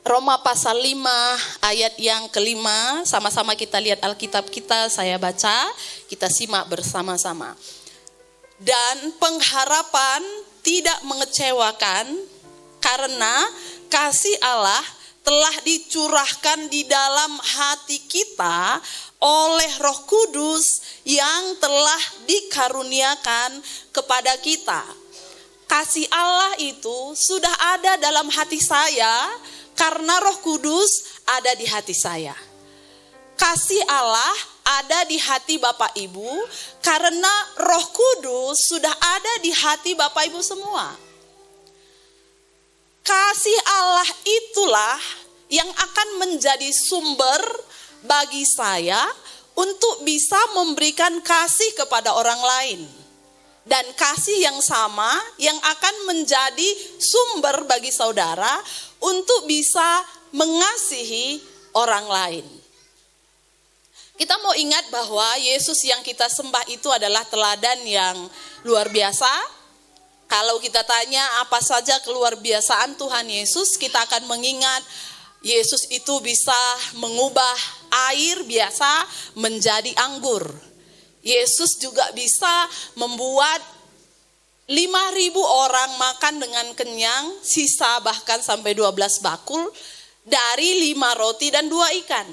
Roma pasal 5 ayat yang kelima, sama-sama kita lihat Alkitab kita, saya baca, kita simak bersama-sama. Dan pengharapan tidak mengecewakan karena kasih Allah telah dicurahkan di dalam hati kita oleh Roh Kudus yang telah dikaruniakan kepada kita. Kasih Allah itu sudah ada dalam hati saya karena Roh Kudus ada di hati saya. Kasih Allah ada di hati Bapak Ibu karena Roh Kudus sudah ada di hati Bapak Ibu semua. Kasih Allah itulah yang akan menjadi sumber bagi saya untuk bisa memberikan kasih kepada orang lain. Dan kasih yang sama yang akan menjadi sumber bagi saudara untuk bisa mengasihi orang lain. Kita mau ingat bahwa Yesus yang kita sembah itu adalah teladan yang luar biasa. Kalau kita tanya apa saja keluarbiasaan Tuhan Yesus, kita akan mengingat Yesus itu bisa mengubah air biasa menjadi anggur. Yesus juga bisa membuat 5.000 orang makan dengan kenyang, sisa bahkan sampai 12 bakul dari 5 roti dan 2 ikan.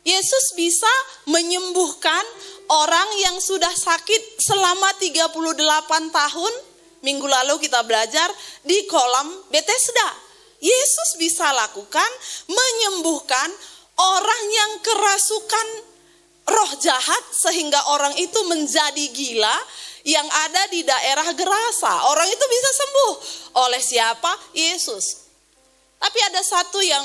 Yesus bisa menyembuhkan orang yang sudah sakit selama 38 tahun. Minggu lalu kita belajar di kolam Bethesda. Yesus bisa lakukan menyembuhkan orang yang kerasukan roh jahat sehingga orang itu menjadi gila yang ada di daerah Gerasa. Orang itu bisa sembuh oleh siapa? Yesus. Tapi ada satu yang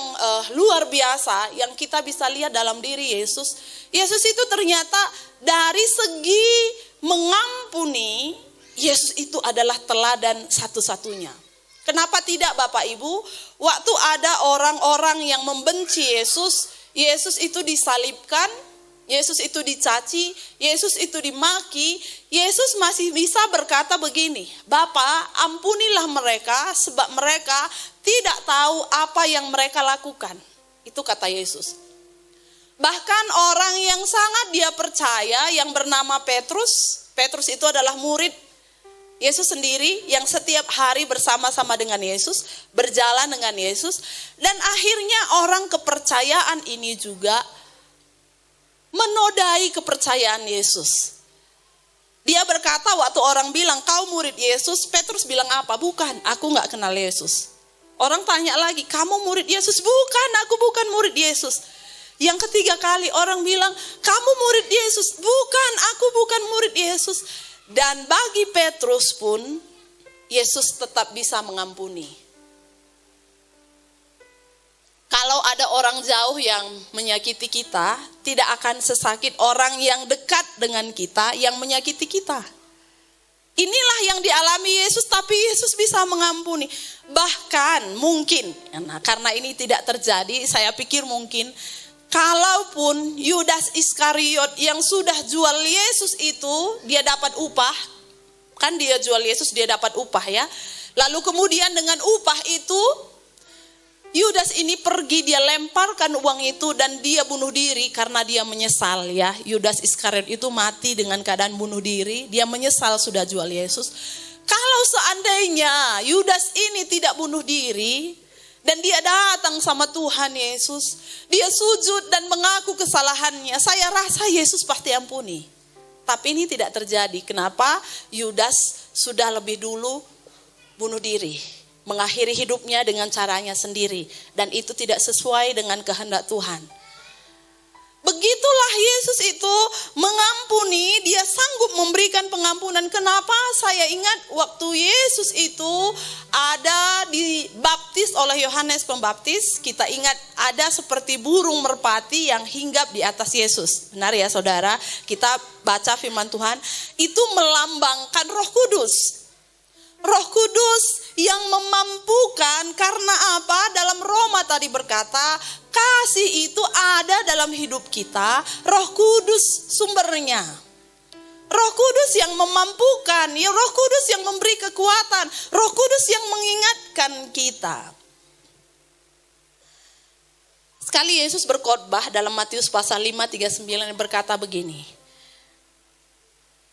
luar biasa yang kita bisa lihat dalam diri Yesus. Yesus itu ternyata dari segi mengampuni, Yesus itu adalah teladan satu-satunya. Kenapa tidak Bapak Ibu? Waktu ada orang-orang yang membenci Yesus, Yesus itu disalibkan, Yesus itu dicaci, Yesus itu dimaki, Yesus masih bisa berkata begini, Bapa, ampunilah mereka sebab mereka tidak tahu apa yang mereka lakukan. Itu kata Yesus. Bahkan orang yang sangat dia percaya yang bernama Petrus itu adalah murid Yesus sendiri yang setiap hari bersama-sama dengan Yesus, berjalan dengan Yesus. Dan akhirnya orang kepercayaan ini juga menodai kepercayaan Yesus. Dia berkata waktu orang bilang kau murid Yesus, Petrus bilang apa? Bukan, aku gak kenal Yesus. Orang tanya lagi, kamu murid Yesus? Bukan, aku bukan murid Yesus. Yang ketiga kali orang bilang, kamu murid Yesus? Bukan, aku bukan murid Yesus. Dan bagi Petrus pun, Yesus tetap bisa mengampuni. Kalau ada orang jauh yang menyakiti kita, tidak akan sesakit orang yang dekat dengan kita yang menyakiti kita. Inilah yang dialami Yesus, tapi Yesus bisa mengampuni. Bahkan mungkin, karena ini tidak terjadi, saya pikir mungkin, kalaupun Yudas Iskariot yang sudah jual Yesus itu, dia dapat upah. Kan dia jual Yesus, dia dapat upah ya. Lalu kemudian dengan upah itu, Yudas ini pergi, dia lemparkan uang itu dan dia bunuh diri karena dia menyesal ya. Yudas Iskariot itu mati dengan keadaan bunuh diri, dia menyesal sudah jual Yesus. Kalau seandainya Yudas ini tidak bunuh diri dan dia datang sama Tuhan Yesus, dia sujud dan mengaku kesalahannya, saya rasa Yesus pasti ampuni. Tapi ini tidak terjadi. Kenapa? Yudas sudah lebih dulu bunuh diri, mengakhiri hidupnya dengan caranya sendiri, dan itu tidak sesuai dengan kehendak Tuhan. Begitulah Yesus itu mengampuni, dia sanggup memberikan pengampunan. Kenapa? Saya ingat waktu Yesus itu ada dibaptis oleh Yohanes Pembaptis, kita ingat ada seperti burung merpati yang hinggap di atas Yesus. Benar ya saudara? Kita baca firman Tuhan, itu melambangkan Roh Kudus. Roh Kudus yang memampukan, karena apa? Dalam Roma tadi berkata, kasih itu ada dalam hidup kita, Roh Kudus sumbernya. Roh Kudus yang memampukan, ya Roh Kudus yang memberi kekuatan, Roh Kudus yang mengingatkan kita. Sekali Yesus berkhotbah dalam Matius pasal 5:39 berkata begini.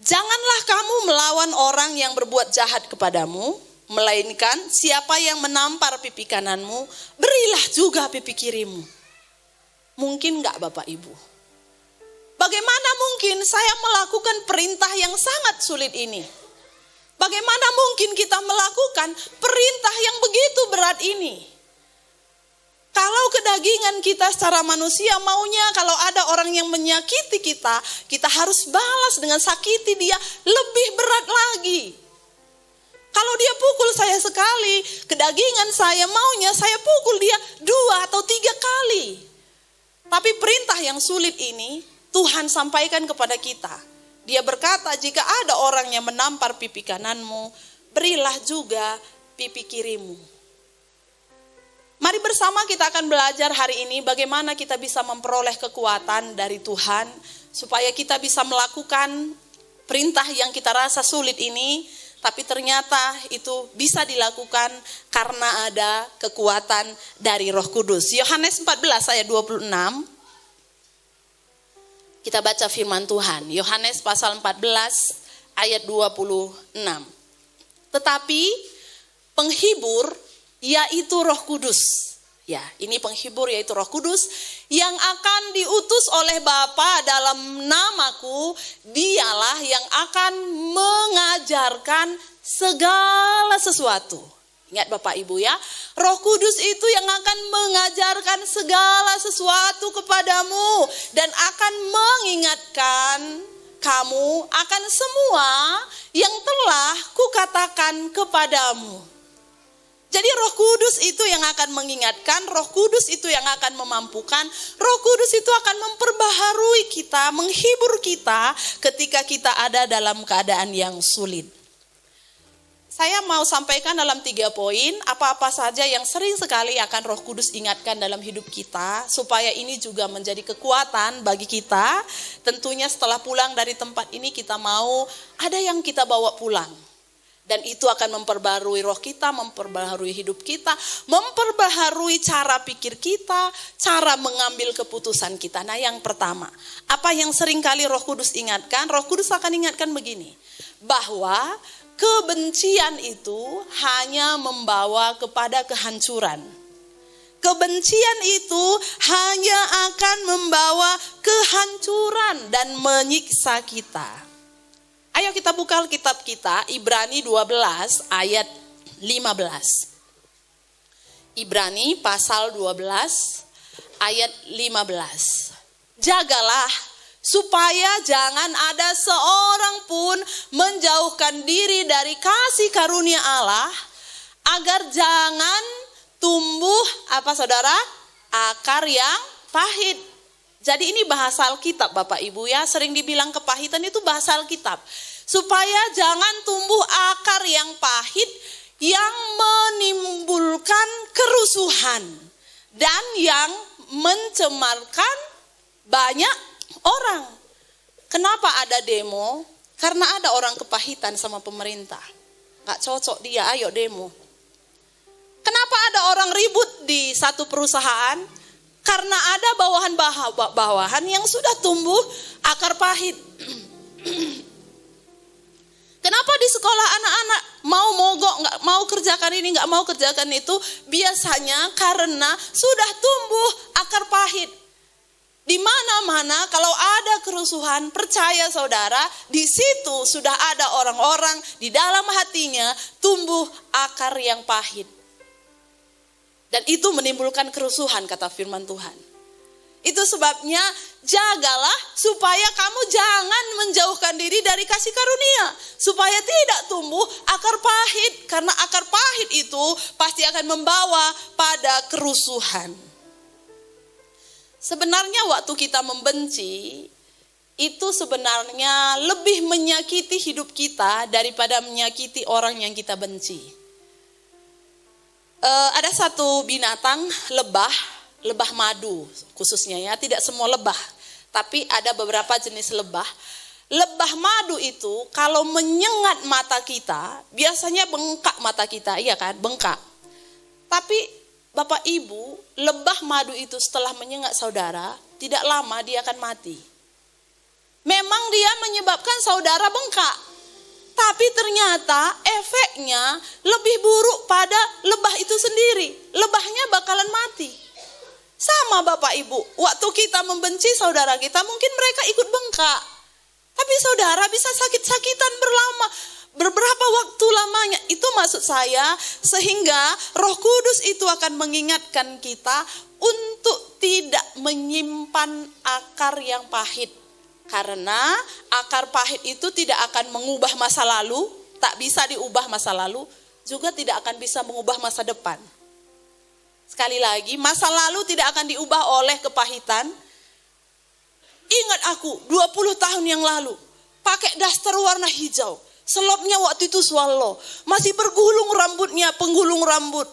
Janganlah kamu melawan orang yang berbuat jahat kepadamu, melainkan siapa yang menampar pipi kananmu, berilah juga pipi kirimu. Mungkin enggak Bapak Ibu? Bagaimana mungkin saya melakukan perintah yang sangat sulit ini? Bagaimana mungkin kita melakukan perintah yang begitu berat ini? Kalau kedagingan kita secara manusia maunya kalau ada orang yang menyakiti kita, kita harus balas dengan sakiti dia lebih berat lagi. Kalau dia pukul saya sekali, kedagingan saya maunya saya pukul dia 2 atau 3 kali. Tapi perintah yang sulit ini Tuhan sampaikan kepada kita. Dia berkata, jika ada orang yang menampar pipi kananmu, berilah juga pipi kirimu. Mari bersama kita akan belajar hari ini bagaimana kita bisa memperoleh kekuatan dari Tuhan supaya kita bisa melakukan perintah yang kita rasa sulit ini, tapi ternyata itu bisa dilakukan karena ada kekuatan dari Roh Kudus. Yohanes 14 ayat 26. Kita baca firman Tuhan. Yohanes pasal 14 ayat 26. Tetapi penghibur yaitu Roh Kudus. Ya, ini penghibur yaitu Roh Kudus yang akan diutus oleh Bapa dalam namaku, dialah yang akan mengajarkan segala sesuatu. Ingat Bapak Ibu ya, Roh Kudus itu yang akan mengajarkan segala sesuatu kepadamu dan akan mengingatkan kamu akan semua yang telah kukatakan kepadamu. Jadi Roh Kudus itu yang akan mengingatkan, Roh Kudus itu yang akan memampukan, Roh Kudus itu akan memperbaharui kita, menghibur kita ketika kita ada dalam keadaan yang sulit. Saya mau sampaikan dalam 3 poin, apa-apa saja yang sering sekali akan Roh Kudus ingatkan dalam hidup kita, supaya ini juga menjadi kekuatan bagi kita. Tentunya setelah pulang dari tempat ini kita mau ada yang kita bawa pulang. Dan itu akan memperbarui roh kita, memperbarui hidup kita, memperbaharui cara pikir kita, cara mengambil keputusan kita. Nah yang pertama, apa yang sering kali Roh Kudus ingatkan? Roh Kudus akan ingatkan begini, bahwa kebencian itu hanya membawa kepada kehancuran. Kebencian itu hanya akan membawa kehancuran dan menyiksa kita. Ayo kita buka Alkitab kita, Ibrani 12 ayat 15. Ibrani pasal 12 ayat 15. Jagalah supaya jangan ada seorang pun menjauhkan diri dari kasih karunia Allah, agar jangan tumbuh apa saudara? Akar yang pahit. Jadi ini bahasa Alkitab Bapak Ibu ya, sering dibilang kepahitan itu bahasa Alkitab. Supaya jangan tumbuh akar yang pahit yang menimbulkan kerusuhan dan yang mencemarkan banyak orang. Kenapa ada demo? Karena ada orang kepahitan sama pemerintah. Gak cocok dia, ayo demo. Kenapa ada orang ribut di satu perusahaan? Karena ada bawahan-bawahan yang sudah tumbuh akar pahit. Kenapa di sekolah anak-anak mau mogok, nggak mau kerjakan ini, nggak mau kerjakan itu? Biasanya karena sudah tumbuh akar pahit. Di mana-mana kalau ada kerusuhan, percaya saudara, di situ sudah ada orang-orang di dalam hatinya tumbuh akar yang pahit. Dan itu menimbulkan kerusuhan kata firman Tuhan. Itu sebabnya jagalah supaya kamu jangan menjauhkan diri dari kasih karunia. Supaya tidak tumbuh akar pahit. Karena akar pahit itu pasti akan membawa pada kerusuhan. Sebenarnya waktu kita membenci, itu sebenarnya lebih menyakiti hidup kita daripada menyakiti orang yang kita benci. Ada satu binatang lebah madu khususnya ya, tidak semua lebah, tapi ada beberapa jenis lebah. Lebah madu itu kalau menyengat mata kita, biasanya bengkak mata kita, iya kan, bengkak. Tapi Bapak Ibu, lebah madu itu setelah menyengat saudara, tidak lama dia akan mati. Memang dia menyebabkan saudara bengkak. Tapi ternyata efeknya lebih buruk pada lebah itu sendiri. Lebahnya bakalan mati. Sama Bapak Ibu, waktu kita membenci saudara kita, mungkin mereka ikut bengkak. Tapi saudara bisa sakit-sakitan beberapa waktu lamanya. Itu maksud saya, sehingga Roh Kudus itu akan mengingatkan kita untuk tidak menyimpan akar yang pahit. Karena akar pahit itu tidak akan mengubah masa lalu, tak bisa diubah masa lalu, juga tidak akan bisa mengubah masa depan. Sekali lagi, masa lalu tidak akan diubah oleh kepahitan. Ingat aku 20 tahun yang lalu, pakai daster warna hijau. Selopnya waktu itu swallow, masih bergulung rambutnya, penggulung rambut.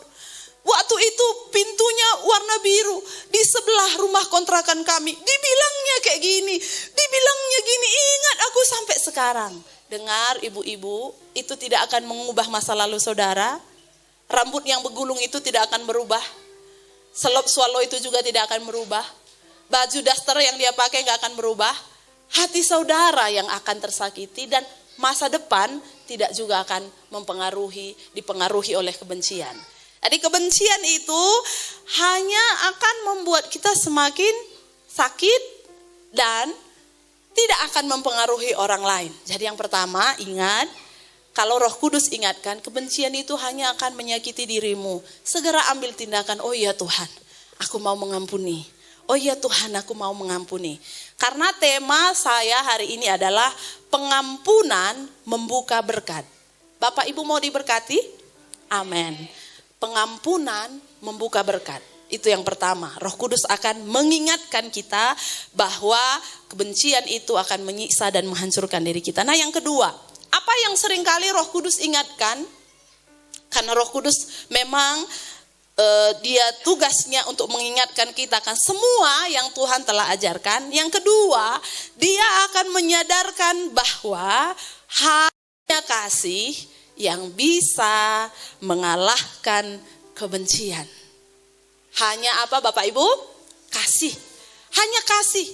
Waktu itu pintunya warna biru, di sebelah rumah kontrakan kami. Dibilangnya kayak gini, dibilangnya gini, ingat aku sampai sekarang. Dengar ibu-ibu, itu tidak akan mengubah masa lalu saudara. Rambut yang bergulung itu tidak akan berubah. Selop swallow itu juga tidak akan berubah. Baju daster yang dia pakai gak akan berubah. Hati saudara yang akan tersakiti dan masa depan tidak juga akan dipengaruhi oleh kebencian. Jadi kebencian itu hanya akan membuat kita semakin sakit dan tidak akan mempengaruhi orang lain. Jadi yang pertama, ingat, kalau Roh Kudus ingatkan, kebencian itu hanya akan menyakiti dirimu. Segera ambil tindakan, oh iya Tuhan, aku mau mengampuni. Oh iya Tuhan, aku mau mengampuni. Karena tema saya hari ini adalah pengampunan membuka berkat. Bapak Ibu mau diberkati? Amin. Pengampunan membuka berkat. Itu yang pertama. Roh Kudus akan mengingatkan kita bahwa kebencian itu akan menyiksa dan menghancurkan diri kita. Nah yang kedua, apa yang seringkali Roh Kudus ingatkan? Karena Roh Kudus memang dia tugasnya untuk mengingatkan kita kan semua yang Tuhan telah ajarkan. Yang kedua, dia akan menyadarkan bahwa hanya kasih yang bisa mengalahkan kebencian. Hanya apa Bapak Ibu? Kasih. Hanya kasih.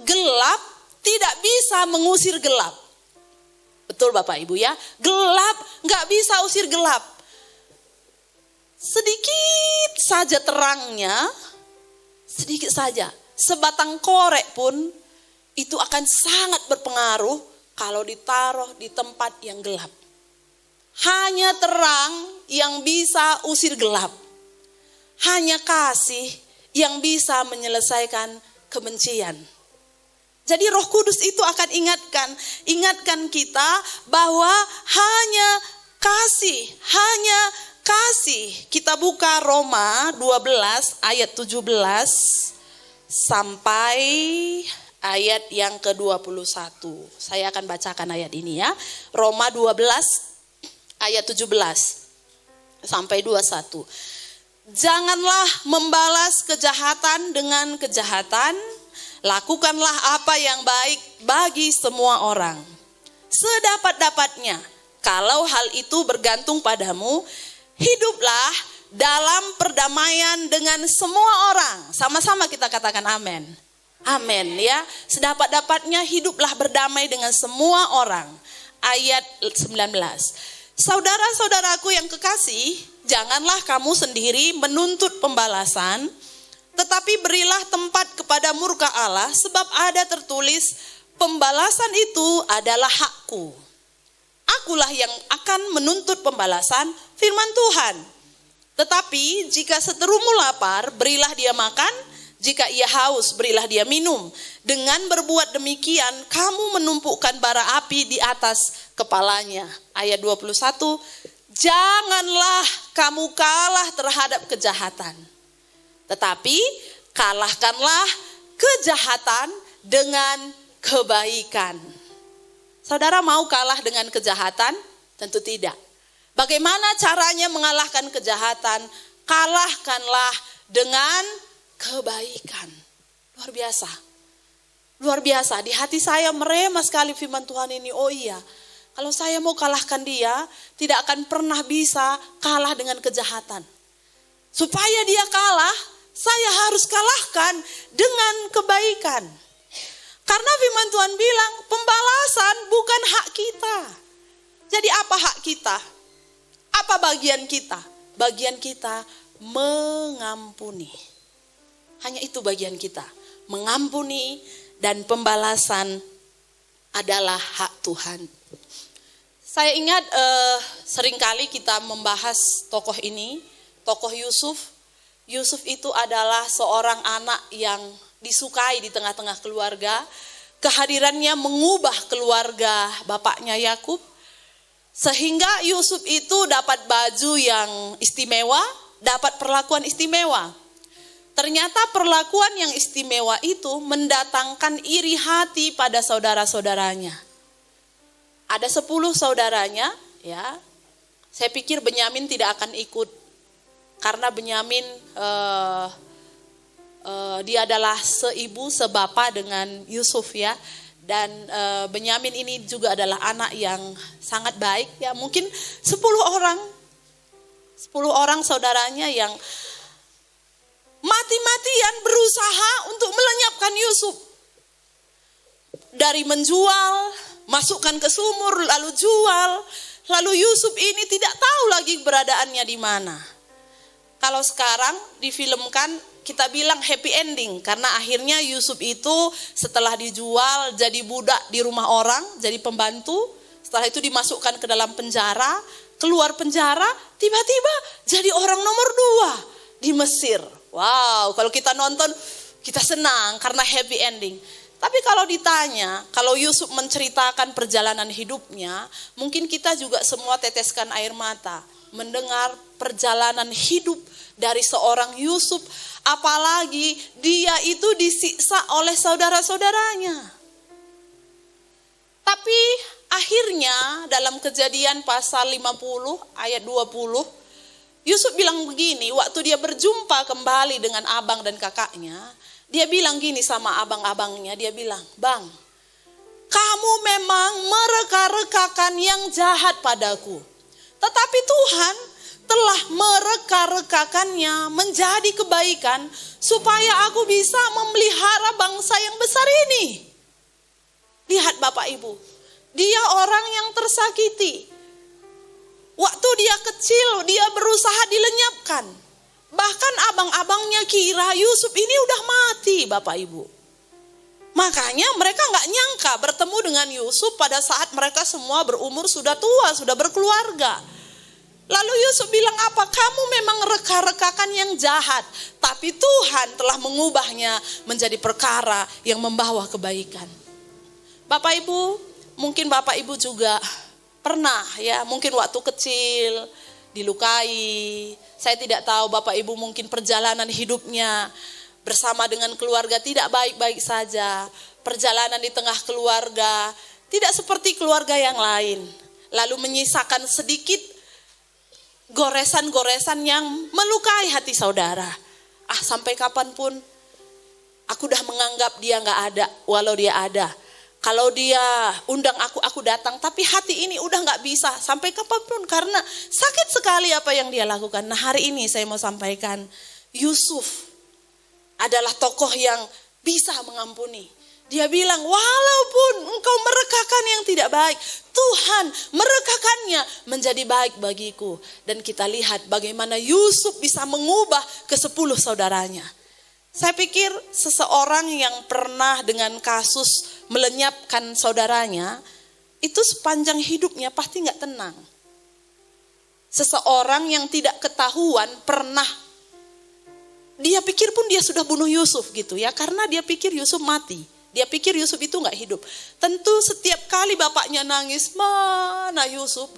Gelap tidak bisa mengusir gelap. Betul Bapak Ibu ya? Gelap gak bisa usir gelap. Sedikit saja terangnya, sedikit saja. Sebatang korek pun itu akan sangat berpengaruh kalau ditaruh di tempat yang gelap. Hanya terang yang bisa usir gelap. Hanya kasih yang bisa menyelesaikan kebencian. Jadi Roh Kudus itu akan ingatkan kita bahwa hanya kasih. Kita buka Roma 12 ayat 17 sampai ayat yang ke-21. Saya akan bacakan ayat ini ya. Roma 12 ayat 17 sampai 21. Janganlah membalas kejahatan dengan kejahatan, lakukanlah apa yang baik bagi semua orang. Sedapat-dapatnya, kalau hal itu bergantung padamu, hiduplah dalam perdamaian dengan semua orang. Sama-sama kita katakan amin. Amin ya. Sedapat-dapatnya hiduplah berdamai dengan semua orang. Ayat 19. Saudara-saudaraku yang kekasih, janganlah kamu sendiri menuntut pembalasan, tetapi berilah tempat kepada murka Allah, sebab ada tertulis, pembalasan itu adalah hakku. Akulah yang akan menuntut pembalasan, firman Tuhan. Tetapi jika seterumu lapar, berilah dia makan. Jika ia haus, berilah dia minum. Dengan berbuat demikian, kamu menumpukan bara api di atas kepalanya. Ayat 21, janganlah kamu kalah terhadap kejahatan. Tetapi kalahkanlah kejahatan dengan kebaikan. Saudara mau kalah dengan kejahatan? Tentu tidak. Bagaimana caranya mengalahkan kejahatan? Kalahkanlah dengan kebaikan. Luar biasa. Luar biasa. Di hati saya merema sekali firman Tuhan ini. Oh iya, kalau saya mau kalahkan dia, tidak akan pernah bisa kalah dengan kejahatan. Supaya dia kalah, saya harus kalahkan dengan kebaikan. Karena firman Tuhan bilang, pembalasan bukan hak kita. Jadi apa hak kita? Apa bagian kita? Bagian kita mengampuni. Hanya itu bagian kita. Mengampuni dan pembalasan adalah hak Tuhan. Saya ingat seringkali kita membahas tokoh ini, tokoh Yusuf. Yusuf itu adalah seorang anak yang disukai di tengah-tengah keluarga. Kehadirannya mengubah keluarga bapaknya Yakub. Sehingga Yusuf itu dapat baju yang istimewa, dapat perlakuan istimewa. Ternyata perlakuan yang istimewa itu mendatangkan iri hati pada saudara-saudaranya. Ada 10 saudaranya, ya. Saya pikir Benyamin tidak akan ikut karena Benyamin dia adalah seibu sebapa dengan Yusuf, ya. Dan Benyamin ini juga adalah anak yang sangat baik, ya. Mungkin 10 orang saudaranya yang mati-matian berusaha untuk melenyapkan Yusuf. Dari menjual, masukkan ke sumur, lalu jual. Lalu Yusuf ini tidak tahu lagi keberadaannya di mana. Kalau sekarang difilmkan, kita bilang happy ending. Karena akhirnya Yusuf itu setelah dijual jadi budak di rumah orang, jadi pembantu. Setelah itu dimasukkan ke dalam penjara. Keluar penjara, tiba-tiba jadi orang nomor 2 di Mesir. Wow, kalau kita nonton, kita senang karena happy ending. Tapi kalau ditanya, kalau Yusuf menceritakan perjalanan hidupnya, mungkin kita juga semua teteskan air mata. Mendengar perjalanan hidup dari seorang Yusuf, apalagi dia itu disiksa oleh saudara-saudaranya. Tapi akhirnya dalam Kejadian pasal 50 ayat 20, Yusuf bilang begini, waktu dia berjumpa kembali dengan abang dan kakaknya, dia bilang gini sama abang-abangnya, dia bilang, "Bang, kamu memang mereka-rekakan yang jahat padaku. Tetapi Tuhan telah mereka-rekakannya menjadi kebaikan supaya aku bisa memelihara bangsa yang besar ini." Lihat Bapak Ibu, dia orang yang tersakiti. Waktu dia kecil, dia berusaha dilenyapkan. Bahkan abang-abangnya kira Yusuf ini udah mati, Bapak Ibu. Makanya mereka gak nyangka bertemu dengan Yusuf pada saat mereka semua berumur sudah tua, sudah berkeluarga. Lalu Yusuf bilang apa? Kamu memang reka-rekakan yang jahat, tapi Tuhan telah mengubahnya menjadi perkara yang membawa kebaikan. Bapak Ibu, mungkin Bapak Ibu juga pernah, ya, mungkin waktu kecil dilukai. Saya tidak tahu Bapak Ibu mungkin perjalanan hidupnya bersama dengan keluarga tidak baik-baik saja. Perjalanan di tengah keluarga tidak seperti keluarga yang lain. Lalu menyisakan sedikit goresan-goresan yang melukai hati saudara. Sampai kapanpun aku udah menganggap dia gak ada, walau dia ada. Kalau dia undang aku datang, tapi hati ini udah gak bisa sampai kapanpun karena sakit sekali apa yang dia lakukan. Nah, hari ini saya mau sampaikan, Yusuf adalah tokoh yang bisa mengampuni. Dia bilang, walaupun engkau merekakan yang tidak baik, Tuhan merekakannya menjadi baik bagiku. Dan kita lihat bagaimana Yusuf bisa mengubah ke-10 saudaranya. Saya pikir seseorang yang pernah dengan kasus melenyapkan saudaranya, itu sepanjang hidupnya pasti gak tenang. Seseorang yang tidak ketahuan pernah, dia pikir pun dia sudah bunuh Yusuf gitu ya, karena dia pikir Yusuf mati. Dia pikir Yusuf itu gak hidup. Tentu setiap kali bapaknya nangis, mana Yusuf,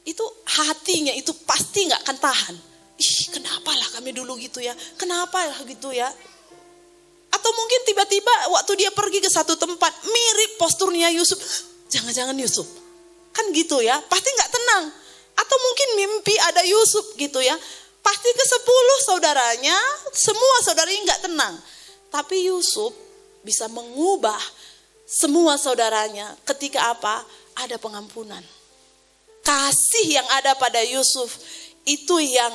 itu hatinya itu pasti gak akan tahan. Kenapa lah kami dulu gitu ya, kenapa lah gitu ya. Atau mungkin tiba-tiba waktu dia pergi ke satu tempat, mirip posturnya Yusuf. Jangan-jangan Yusuf. Kan gitu ya, pasti gak tenang. Atau mungkin mimpi ada Yusuf gitu ya. Pasti ke-10 saudaranya, semua saudaranya gak tenang. Tapi Yusuf bisa mengubah semua saudaranya ketika apa? Ada pengampunan. Kasih yang ada pada Yusuf itu yang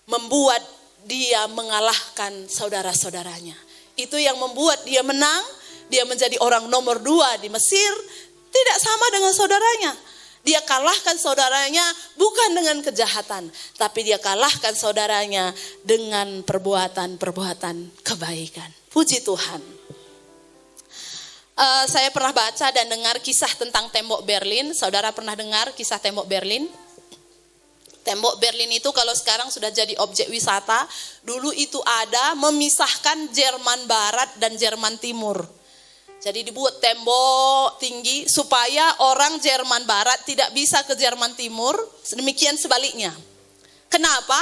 membuat dia mengalahkan saudara-saudaranya. Itu yang membuat dia menang, dia menjadi orang nomor 2 di Mesir, tidak sama dengan saudaranya. Dia kalahkan saudaranya bukan dengan kejahatan, tapi dia kalahkan saudaranya dengan perbuatan-perbuatan kebaikan. Puji Tuhan. Saya pernah baca dan dengar kisah tentang tembok Berlin. Saudara pernah dengar kisah tembok Berlin? Tembok Berlin itu kalau sekarang sudah jadi objek wisata, dulu itu ada memisahkan Jerman Barat dan Jerman Timur. Jadi dibuat tembok tinggi supaya orang Jerman Barat tidak bisa ke Jerman Timur, demikian sebaliknya. Kenapa?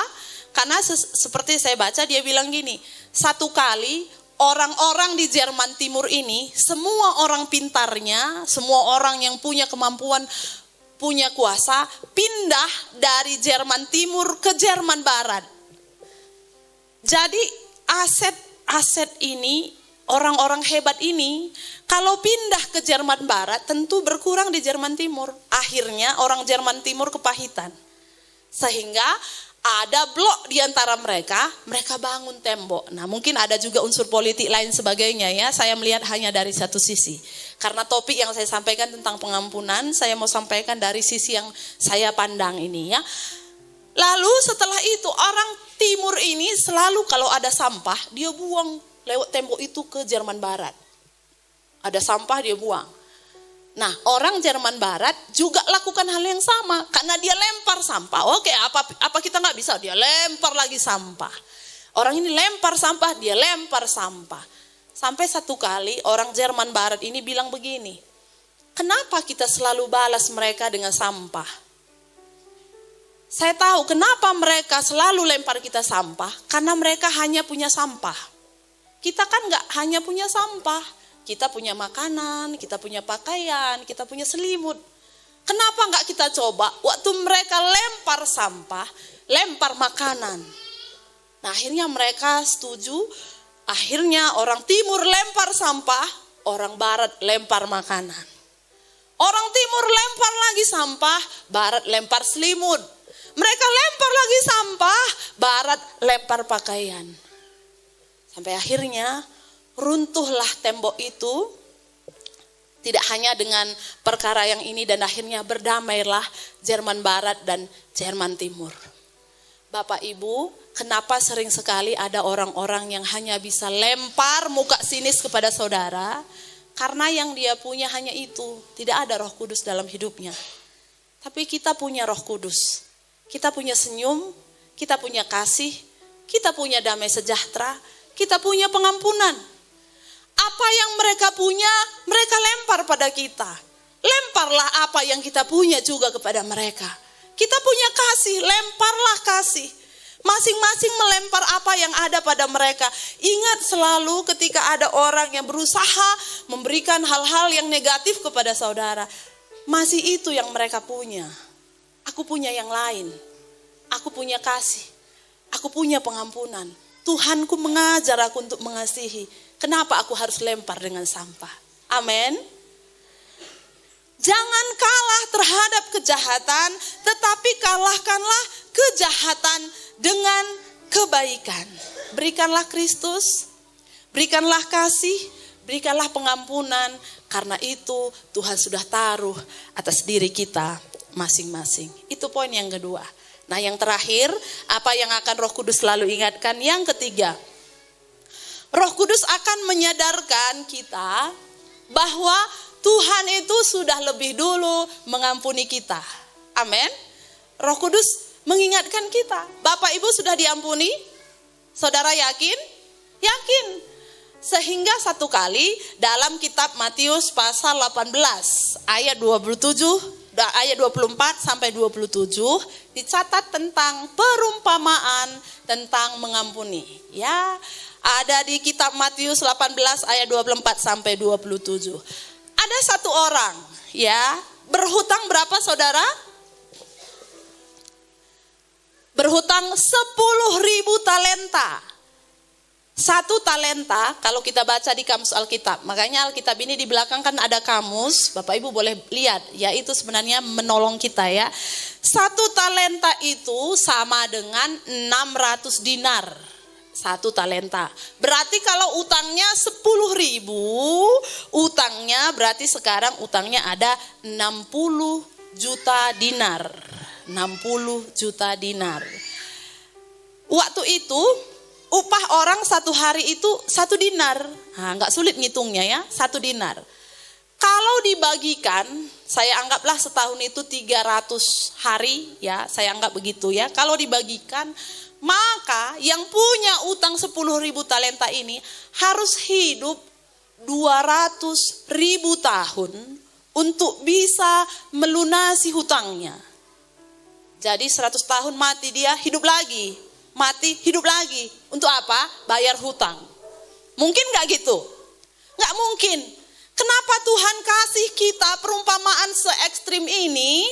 Karena seperti saya baca dia bilang gini, satu kali orang-orang di Jerman Timur ini, semua orang pintarnya, semua orang yang punya kemampuan, punya kuasa, pindah dari Jerman Timur ke Jerman Barat. Jadi aset ini, orang-orang hebat ini, kalau pindah ke Jerman Barat tentu berkurang di Jerman Timur. Akhirnya orang Jerman Timur kepahitan. Sehingga ada blok di antara mereka bangun tembok. Nah, mungkin ada juga unsur politik lain sebagainya ya. Saya melihat hanya dari satu sisi. Karena topik yang saya sampaikan tentang pengampunan, saya mau sampaikan dari sisi yang saya pandang ini ya. Lalu setelah itu orang Timur ini selalu kalau ada sampah, dia buang lewat tembok itu ke Jerman Barat. Ada sampah dia buang. Nah, orang Jerman Barat juga lakukan hal yang sama. Karena dia lempar sampah. Oke, apa kita nggak bisa? Dia lempar lagi sampah. Orang ini lempar sampah, dia lempar sampah. Sampai satu kali orang Jerman Barat ini bilang begini, kenapa kita selalu balas mereka dengan sampah? Saya tahu kenapa mereka selalu lempar kita sampah. Karena mereka hanya punya sampah. Kita kan nggak hanya punya sampah, kita punya makanan, kita punya pakaian, kita punya selimut. Kenapa nggak kita coba waktu mereka lempar sampah, lempar makanan? Nah, akhirnya mereka setuju, akhirnya orang Timur lempar sampah, orang Barat lempar makanan. Orang Timur lempar lagi sampah, Barat lempar selimut. Mereka lempar lagi sampah, Barat lempar pakaian. Sampai akhirnya runtuhlah tembok itu, tidak hanya dengan perkara yang ini, dan akhirnya berdamailah Jerman Barat dan Jerman Timur. Bapak Ibu, kenapa sering sekali ada orang-orang yang hanya bisa lempar muka sinis kepada saudara? Karena yang dia punya hanya itu, tidak ada Roh Kudus dalam hidupnya. Tapi kita punya Roh Kudus, kita punya senyum, kita punya kasih, kita punya damai sejahtera, kita punya pengampunan. Apa yang mereka punya, mereka lempar pada kita. Lemparlah apa yang kita punya juga kepada mereka. Kita punya kasih, lemparlah kasih. Masing-masing melempar apa yang ada pada mereka. Ingat selalu ketika ada orang yang berusaha memberikan hal-hal yang negatif kepada saudara, masih itu yang mereka punya. Aku punya yang lain. Aku punya kasih. Aku punya pengampunan. Tuhanku mengajar aku untuk mengasihi. Kenapa aku harus lempar dengan sampah? Amin. Jangan kalah terhadap kejahatan, tetapi kalahkanlah kejahatan dengan kebaikan. Berikanlah Kristus, berikanlah kasih, berikanlah pengampunan. Karena itu Tuhan sudah taruh atas diri kita masing-masing. Itu poin yang kedua. Nah, yang terakhir, apa yang akan Roh Kudus selalu ingatkan? Yang ketiga, Roh Kudus akan menyadarkan kita bahwa Tuhan itu sudah lebih dulu mengampuni kita. Amin. Roh Kudus mengingatkan kita. Bapak Ibu sudah diampuni? Saudara yakin? Yakin. Sehingga satu kali dalam kitab Matius pasal 18 ayat 24 sampai 27 dicatat tentang perumpamaan tentang mengampuni. Ya, ada di kitab Matius 18 ayat 24 sampai 27. Ada satu orang, ya, berhutang berapa saudara? Berhutang 10.000 talenta. 1 talenta, kalau kita baca di kamus Alkitab, makanya Alkitab ini di belakang kan ada kamus, Bapak Ibu boleh lihat, yaitu sebenarnya menolong kita ya. 1 talenta itu sama dengan 600 dinar. 1 talenta. Berarti kalau utangnya 10.000, utangnya berarti sekarang utangnya ada 60 juta dinar. 60 juta dinar. Waktu itu upah orang 1 hari itu 1 dinar. Nah, nggak sulit ngitungnya ya, 1 dinar. Kalau dibagikan, saya anggaplah setahun itu 300 hari ya, saya anggap begitu ya. Kalau dibagikan, maka yang punya utang 10.000 talenta ini harus hidup 200.000 tahun untuk bisa melunasi hutangnya. Jadi 100 tahun mati dia, hidup lagi. Mati, hidup lagi. Untuk apa? Bayar hutang. Mungkin gak gitu? Gak mungkin. Kenapa Tuhan kasih kita perumpamaan se-ekstrim ini?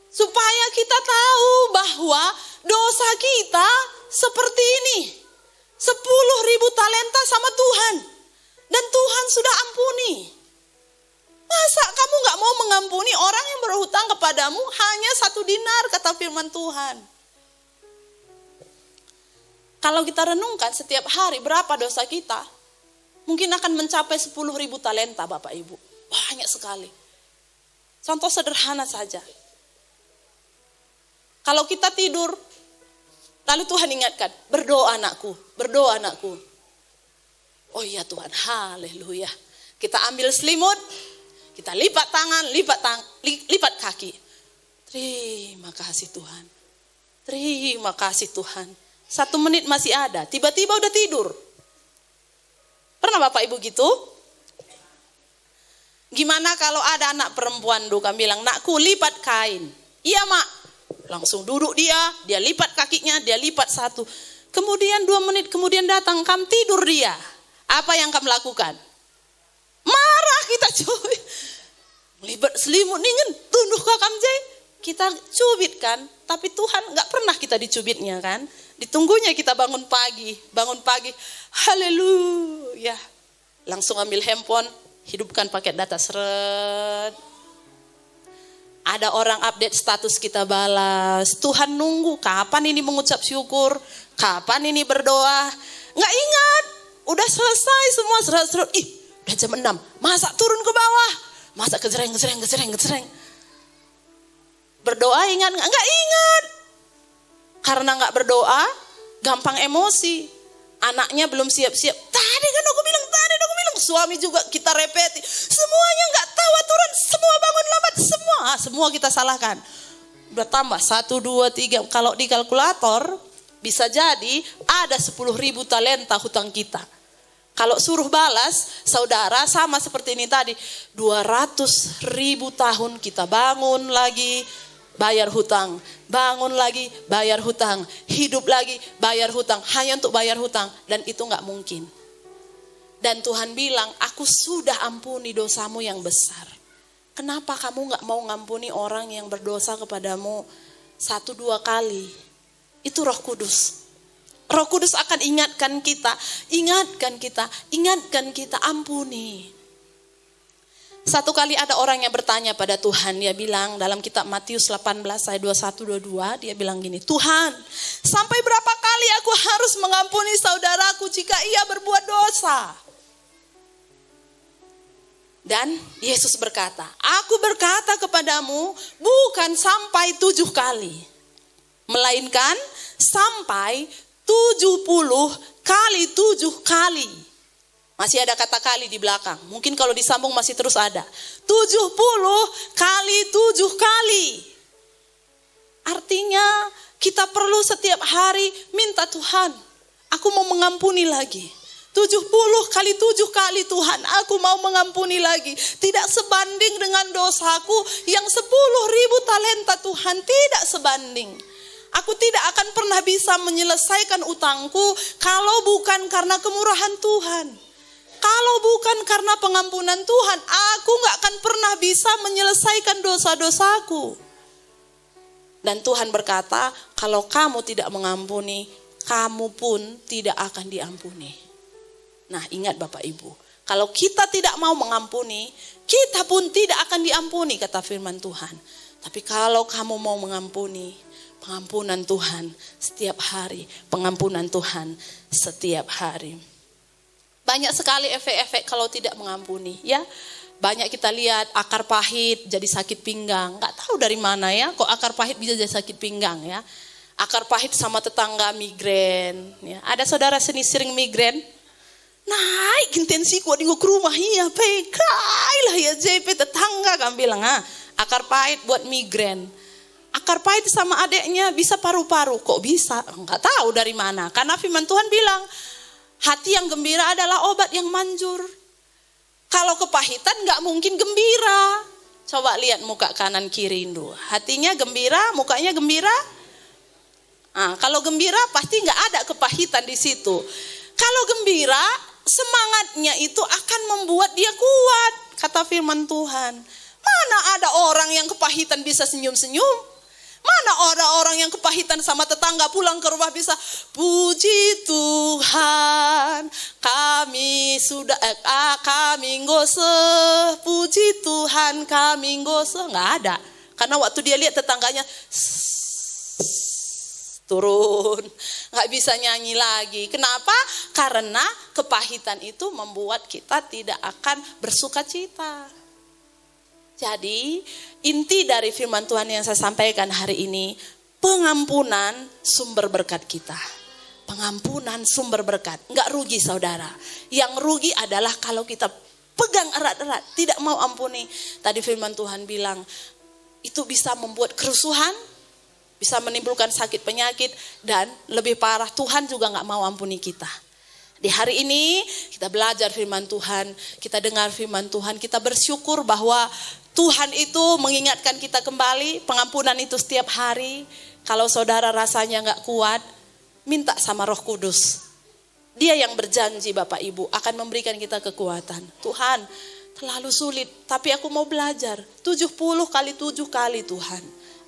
Supaya kita tahu bahwa dosa kita seperti ini. 10.000 talenta sama Tuhan. Dan Tuhan sudah ampuni. Masa kamu gak mau mengampuni orang yang berhutang kepadamu hanya 1 dinar, kata firman Tuhan. Kalau kita renungkan setiap hari berapa dosa kita, mungkin akan mencapai 10.000 talenta Bapak Ibu. Banyak sekali. Contoh sederhana saja. Kalau kita tidur, lalu Tuhan ingatkan, berdoa anakku, berdoa anakku. Oh iya Tuhan, haleluya. Kita ambil selimut, kita lipat tangan, lipat kaki. Terima kasih Tuhan. Terima kasih Tuhan. 1 menit masih ada, tiba-tiba udah tidur. Pernah Bapak Ibu gitu? Gimana kalau ada anak perempuan kan bilang, nakku lipat kain. Iya mak. Langsung duduk dia lipat kakinya, dia lipat 1. Kemudian 2 menit kemudian datang, kamu tidur dia. Apa yang kamu lakukan? Marah kita cuy. Libat selimut ningen, tunduh ke kamu jay. Kita cubit kan, tapi Tuhan gak pernah kita dicubitnya kan. Ditunggunya kita bangun pagi, haleluya. Langsung ambil handphone, hidupkan paket data, seret. Ada orang update status kita balas. Tuhan nunggu, kapan ini mengucap syukur, kapan ini berdoa. Gak ingat, udah selesai semua seret-seret. Udah jam 6, masa turun ke bawah, masa kejereng. Berdoa ingat gak? Gak ingat. Karena gak berdoa, gampang emosi. Anaknya belum siap-siap. Tadi aku bilang. Suami juga kita repeti. Semuanya gak tahu aturan. Semua bangun lambat. Semua kita salahkan. Udah tambah 1, 2, 3. Kalau di kalkulator, bisa jadi ada 10.000 talenta hutang kita. Kalau suruh balas, saudara sama seperti ini tadi. 200.000 tahun kita bangun lagi, bayar hutang. Bangun lagi, bayar hutang. Hidup lagi, bayar hutang. Hanya untuk bayar hutang. Dan itu gak mungkin. Dan Tuhan bilang, aku sudah ampuni dosamu yang besar. Kenapa kamu gak mau ngampuni orang yang berdosa kepadamu 1-2 kali? Itu Roh Kudus. Roh Kudus akan ingatkan kita, ampuni. Satu kali ada orang yang bertanya pada Tuhan, dia bilang dalam kitab Matius 18 ayat 21-22, dia bilang gini, Tuhan, sampai berapa kali aku harus mengampuni saudaraku jika ia berbuat dosa? Dan Yesus berkata, aku berkata kepadamu bukan sampai 7 kali, melainkan sampai 70 kali 7 kali. Masih ada kata kali di belakang. Mungkin kalau disambung masih terus ada. 70 kali 7 kali. Artinya kita perlu setiap hari minta Tuhan, aku mau mengampuni lagi. 70 kali 7 kali Tuhan, aku mau mengampuni lagi. Tidak sebanding dengan dosaku yang 10.000 talenta Tuhan, tidak sebanding. Aku tidak akan pernah bisa menyelesaikan utangku kalau bukan karena kemurahan Tuhan. Kalau bukan karena pengampunan Tuhan, aku gak akan pernah bisa menyelesaikan dosa-dosaku. Dan Tuhan berkata, kalau kamu tidak mengampuni, kamu pun tidak akan diampuni. Nah, ingat Bapak Ibu, kalau kita tidak mau mengampuni, kita pun tidak akan diampuni, kata firman Tuhan. Tapi kalau kamu mau mengampuni, pengampunan Tuhan setiap hari, pengampunan Tuhan setiap hari. Banyak sekali efek-efek kalau tidak mengampuni, ya. Banyak kita lihat akar pahit jadi sakit pinggang. Gak tahu dari mana ya, kok akar pahit bisa jadi sakit pinggang ya. Akar pahit sama tetangga migrain. Ya. Ada saudara sini sering migrain? Naik intensi kuat ke rumah, iya pekai lah ya JP tetangga kan bilang, akar pahit buat migrain. Akar pahit sama adeknya bisa paru-paru, kok bisa? Enggak tahu dari mana. Karena firman Tuhan bilang, hati yang gembira adalah obat yang manjur. Kalau kepahitan enggak mungkin gembira. Coba lihat muka kanan kiri Indo. Hatinya gembira, mukanya gembira. Kalau gembira pasti enggak ada kepahitan di situ. Kalau gembira, semangatnya itu akan membuat dia kuat, kata firman Tuhan. Mana ada orang yang kepahitan bisa senyum-senyum? Mana orang-orang yang kepahitan sama tetangga pulang ke rumah bisa puji Tuhan, kami sudah kami ngose, puji Tuhan kami ngose. Nggak ada, karena waktu dia lihat tetangganya turun, nggak bisa nyanyi lagi. Kenapa? Karena kepahitan itu membuat kita tidak akan bersuka cita. Jadi inti dari firman Tuhan yang saya sampaikan hari ini, pengampunan sumber berkat kita. Pengampunan sumber berkat. Enggak rugi saudara. Yang rugi adalah kalau kita pegang erat-erat, tidak mau ampuni. Tadi firman Tuhan bilang, itu bisa membuat kerusuhan, bisa menimbulkan sakit penyakit, dan lebih parah Tuhan juga enggak mau ampuni kita. Di hari ini kita belajar firman Tuhan, kita dengar firman Tuhan, kita bersyukur bahwa Tuhan itu mengingatkan kita kembali, pengampunan itu setiap hari. Kalau saudara rasanya gak kuat, minta sama Roh Kudus. Dia yang berjanji Bapak Ibu akan memberikan kita kekuatan. Tuhan, terlalu sulit, tapi aku mau belajar. 70 kali 7 kali Tuhan.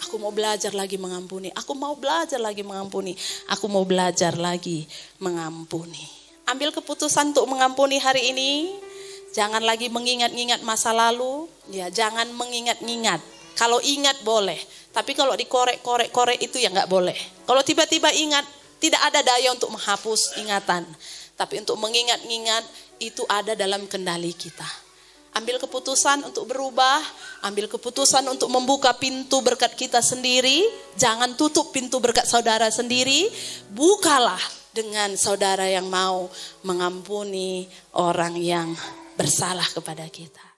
Aku mau belajar lagi mengampuni. Aku mau belajar lagi mengampuni. Aku mau belajar lagi mengampuni. Ambil keputusan untuk mengampuni hari ini. Jangan lagi mengingat-ingat masa lalu, ya jangan mengingat-ingat. Kalau ingat boleh, tapi kalau dikorek-korek itu ya nggak boleh. Kalau tiba-tiba ingat, tidak ada daya untuk menghapus ingatan. Tapi untuk mengingat-ingat itu ada dalam kendali kita. Ambil keputusan untuk berubah, ambil keputusan untuk membuka pintu berkat kita sendiri. Jangan tutup pintu berkat saudara sendiri, bukalah dengan saudara yang mau mengampuni orang yang bersalah kepada kita.